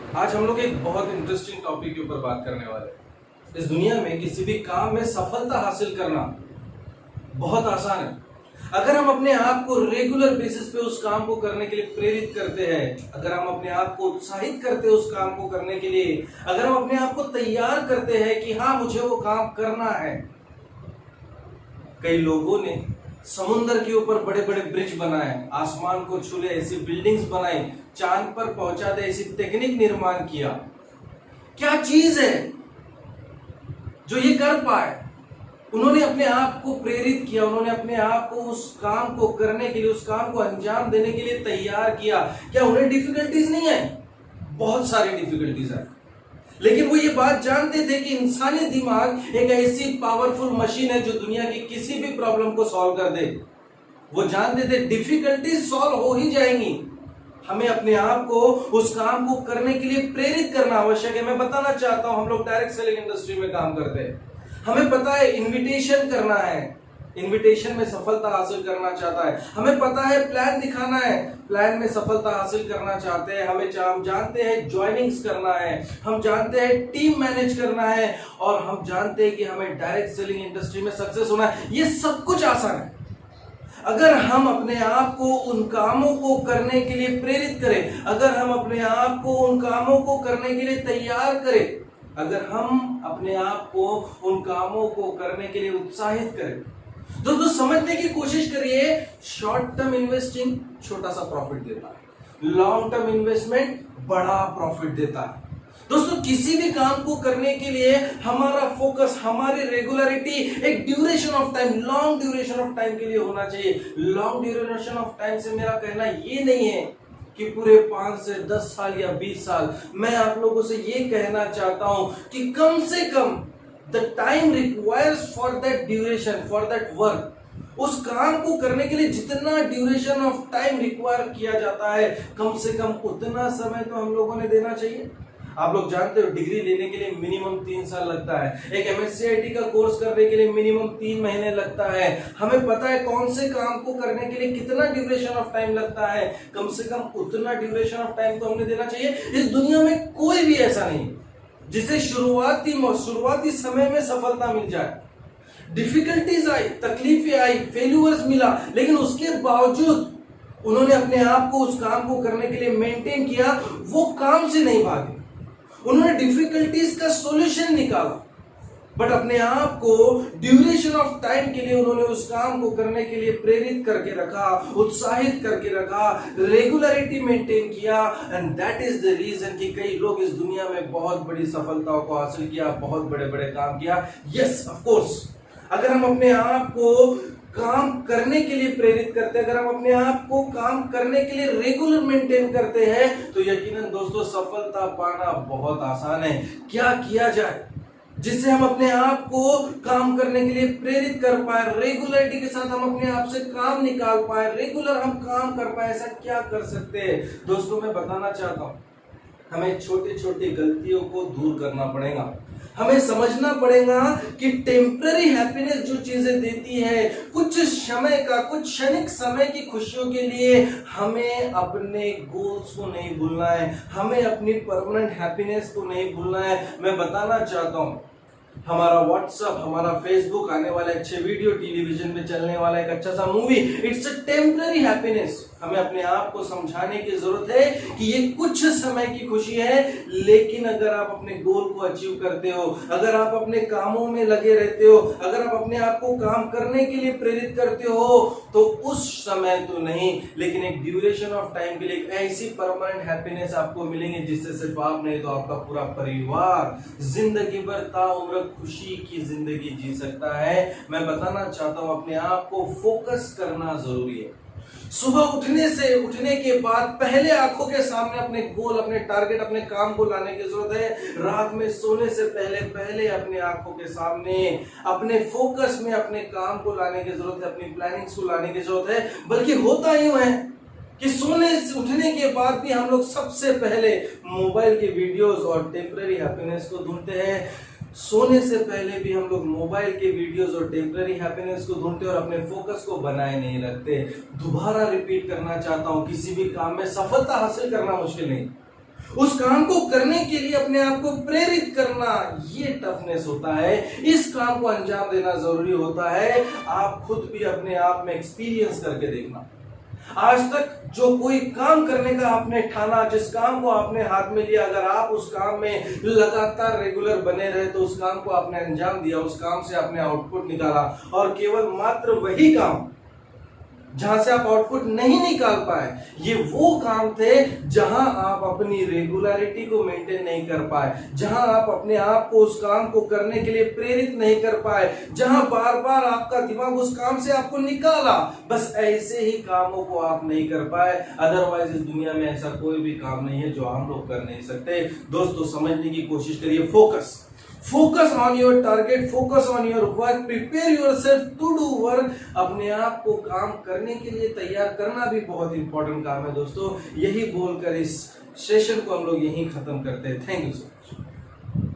आज हम लोग एक बहुत इंटरेस्टिंग टॉपिक के ऊपर बात करने वाले हैं। इस दुनिया में किसी भी काम में सफलता हासिल करना बहुत आसान है। अगर हम अपने आप को रेगुलर बेसिस पे उस काम को करने के लिए प्रेरित करते हैं, अगर हम अपने आप को उत्साहित करते हैं उस काम को करने के लिए, अगर हम अपने आप को तैयार करते हैं कि हाँ मुझे वो काम करना है। कई लोगों ने समुद्र के ऊपर बड़े बड़े ब्रिज बनाए, आसमान को छूले ऐसी बिल्डिंग्स बनाई, चांद पर पहुंचा दे ऐसी टेक्निक निर्माण किया। क्या चीज है जो ये कर पाए? उन्होंने अपने आप को प्रेरित किया, उन्होंने अपने आप को उस काम को करने के लिए, उस काम को अंजाम देने के लिए तैयार किया। क्या उन्हें डिफिकल्टीज नहीं है? बहुत सारी डिफिकल्टीज है, लेकिन वो ये बात जानते थे कि इंसानी दिमाग एक ऐसी पावरफुल मशीन है जो दुनिया की किसी भी प्रॉब्लम को सॉल्व कर दे। वो जानते थे डिफिकल्टीज सॉल्व हो ही जाएंगी, हमें अपने आप को उस काम को करने के लिए प्रेरित करना आवश्यक है। मैं बताना चाहता हूं, हम लोग डायरेक्ट सेलिंग इंडस्ट्री में काम करते हैं, हमें पता है इन्विटेशन करना है, इन्विटेशन में सफलता हासिल करना चाहता है, हमें पता है प्लान दिखाना है, प्लान में सफलता हासिल करना चाहते हैं, हम जानते हैं ज्वाइनिंग्स करना है, हम जानते हैं टीम मैनेज करना है, और हम जानते हैं कि हमें डायरेक्ट सेलिंग इंडस्ट्री में सक्सेस होना है। ये सब कुछ आसान है अगर हम अपने आप को उन कामों को करने के लिए प्रेरित करें, अगर हम अपने आप को उन कामों को करने के लिए तैयार करें, अगर हम अपने आप को उन कामों को करने के लिए उत्साहित करें। दोस्तों समझने की कोशिश करिए, शॉर्ट टर्म इन्वेस्टिंग छोटा सा प्रॉफिट देता है, लॉन्ग टर्म इन्वेस्टमेंट बड़ा प्रॉफिट देता है। दोस्तों किसी भी काम को करने के लिए हमारा फोकस, हमारी रेगुलरिटी एक duration of time, long duration of time के लिए होना चाहिए। लॉन्ग ड्यूरेशन ऑफ टाइम से मेरा कहना ये नहीं है कि पूरे 5 से 10 साल या 20 साल। मैं आप लोगों से ये कहना चाहता हूं कि कम से come the time requires for that duration, for that work, उस काम को करने के लिए जितना ड्यूरेशन ऑफ टाइम रिक्वायर किया जाता है, कम से कम उतना समय तो हम लोगों ने देना चाहिए। आप लोग जानते हो डिग्री लेने के लिए मिनिमम 3 साल लगता है, एक MSc का कोर्स करने के लिए मिनिमम 3 महीने लगता है। हमें पता है कौन से काम को करने के लिए कितना ड्यूरेशन ऑफ टाइम लगता है, कम से कम उतना ड्यूरेशन ऑफ टाइम तो हमने देना चाहिए। इस दुनिया में कोई भी ऐसा नहीं जिसे शुरुआती समय में सफलता मिल जाए। डिफिकल्टीज आई, तकलीफें आई, फेल्यूअर्स मिला, लेकिन उसके बावजूद उन्होंने अपने आप को उस काम को करने के लिए मेंटेन किया, वो काम से नहीं भागे, उन्होंने डिफिकल्टीज का सॉल्यूशन निकाला, बट अपने आप को ड्यूरेशन ऑफ टाइम के लिए उन्होंने उस काम को करने के लिए प्रेरित करके रखा, उत्साहित करके रखा, रेगुलरिटी मेंटेन किया। And that is the reason कि कई लोग इस दुनिया में बहुत बड़ी सफलताओं को हासिल किया, बहुत बड़े बड़े काम किया। यस ऑफ कोर्स, अगर हम अपने आप को काम करने के लिए प्रेरित करते हैं, अगर हम अपने आप को काम करने के लिए रेगुलर मेंटेन करते हैं, तो यकीनन दोस्तों सफलता पाना बहुत आसान है। क्या किया जाए जिससे हम अपने आप को काम करने के लिए प्रेरित कर पाए, रेगुलरिटी के साथ हम अपने आप से काम निकाल पाए, रेगुलर हम काम कर पाए? ऐसा क्या कर सकते हैं? दोस्तों मैं बताना चाहता हूं, हमें छोटी छोटी गलतियों को दूर करना पड़ेगा। हमें समझना पड़ेगा कि टेम्पररी हैप्पीनेस जो चीजें देती है, कुछ समय का, कुछ क्षणिक समय की खुशियों के लिए हमें अपने गोल्स को नहीं भूलना है, हमें अपनी परमानेंट हैप्पीनेस को नहीं भूलना है। मैं बताना चाहता हूं, हमारा व्हाट्सएप, हमारा फेसबुक, आने वाले अच्छे वीडियो, टेलीविजन में चलने वाला एक अच्छा सा movie, it's a temporary happiness. हमें अपने आप को समझाने की जरूरत है कि ये कुछ समय की खुशी है, लेकिन अगर आप अपने गोल को अचीव करते हो, अगर आप अपने कामों में लगे रहते हो, अगर आप अपने आप को काम करने के लिए प्रेरित करते हो, तो उस समय तो नहीं, लेकिन एक ड्यूरेशन ऑफ टाइम के लिए एक ऐसी परमानेंट हैप्पीनेस आपको मिलेंगे जिससे सिर्फ आप नहीं तो आपका पूरा परिवार जिंदगी भर ताउम्र खुशी की जिंदगी जी सकता है। मैं बताना चाहता हूं, अपने आप को फोकस करना जरूरी है। सुबह उठने के बाद पहले आंखों के सामने अपने गोल, अपने टारगेट, अपने काम को लाने की जरूरत है। रात में सोने से पहले अपने आंखों के सामने अपने फोकस में अपने काम को लाने की जरूरत है, अपनी प्लानिंग्स को लाने की जरूरत है। बल्कि होता यूं है कि सोने से उठने के बाद भी हम लोग सबसे पहले मोबाइल के वीडियोस और टेम्पररी हैप्पीनेस को ढूंढते हैं। सोने से पहले भी हम लोग मोबाइल के वीडियोस और टेम्पररी हैप्पीनेस को ढूंढते और अपने फोकस को बनाए नहीं रखते। दोबारा रिपीट करना चाहता हूं, किसी भी काम में सफलता हासिल करना मुश्किल नहीं, उस काम को करने के लिए अपने आप को प्रेरित करना, ये टफनेस होता है। इस काम को अंजाम देना जरूरी होता है। आप खुद भी अपने आप में एक्सपीरियंस करके देखना। आज तक जो कोई काम करने का आपने ठाना, जिस काम को आपने हाथ में लिया, अगर आप उस काम में लगातार रेगुलर बने रहे तो उस काम को आपने अंजाम दिया, उस काम से आपने आउटपुट निकाला। और केवल मात्र वही काम जहां से आप आउटपुट नहीं निकाल पाए, ये वो काम थे जहां आप अपनी रेगुलरिटी को मेंटेन नहीं कर पाए, जहां आप अपने आप को उस काम को करने के लिए प्रेरित नहीं कर पाए, जहां बार बार आपका दिमाग उस काम से आपको निकाला। बस ऐसे ही कामों को आप नहीं कर पाए। अदरवाइज इस दुनिया में ऐसा कोई भी काम नहीं है जो हम लोग कर नहीं सकते। दोस्तों, समझने की कोशिश करिए। Focus on your target, focus on your work, prepare yourself to do work. अपने आप को काम करने के लिए तैयार करना भी बहुत इंपॉर्टेंट काम है दोस्तों। यही बोलकर इस सेशन को हम लोग यहीं खत्म करते हैं। Thank you so much.